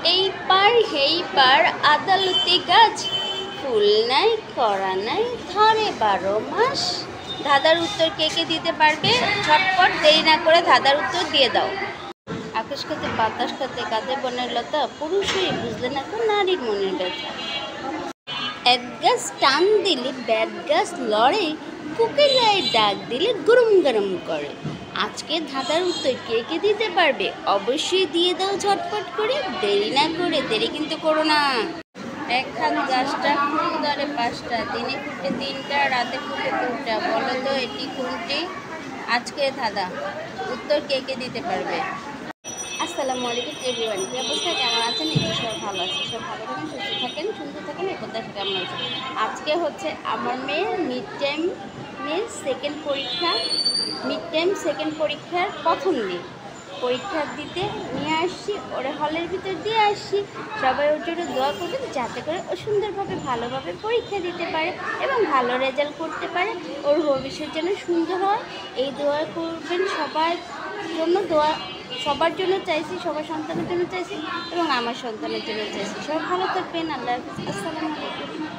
এই পার হেই পার আদালতি গাছ, ফুল নাই করা নাই ধরে 12 মাস। ধাঁধার উত্তর কে কে দিতে পারবে? ঝটপট দেরি না করে ধাঁধার উত্তর দিয়ে দাও। আকাশ খাতে বাতাস খাতে কাঁধে বনের লতা, পুরুষ হয়ে বুঝলে না তো নারীর মনের ব্যথা। এক গাছ টান দিলে ব্যাট গাছ লড়ে, কোকিলায় ডাক দিলে গরম গরম করে। আজকে ধাঁধার উত্তর কে কে দিতে পারবে? অবশ্যই দিয়ে দাও ঝটপট করে, দেরি না করে, দেরি কিন্তু করো না। এক হাত গাছটা ফুল ধরে 5টা, দিনে ফুটে 3টা, রাতে ফুটে 2টা, বলো তো এটি কোনটি? আজকে ধাঁধা উত্তর কে কে দিতে পারবে? আসসালামু আলাইকুম এভরিওয়ান, কি অবস্থা, কেমন আছেন? নিশ্চয়ই সব ভালো আছে, সব ভালো থাকেন, সুস্থ থাকেন, সুন্দর থাকেন, এই প্রত্যাশা কেমন আছে। আজকে হচ্ছে আমার মেয়ের মিড টাইম সেকেন্ড পরীক্ষার প্রথম দিন। পরীক্ষা দিতে নিয়ে আসছি, ওরা হলের ভিতর দিয়ে আসছি। সবাই ওর জন্য দোয়া করবেন যাতে করে ও সুন্দরভাবে ভালোভাবে পরীক্ষা দিতে পারে এবং ভালো রেজাল্ট করতে পারে, ওর ভবিষ্যৎ যেন সুন্দর হয়। এই দোয়া করবেন সবার জন্য, সবার জন্য চাইছি, সবার সন্তানের জন্য চাইছি এবং আমার সন্তানের জন্য চাইছি। সবাই ভালো থাকবেন। আল্লাহ হাফিজ। আসসালামু আলাইকুম।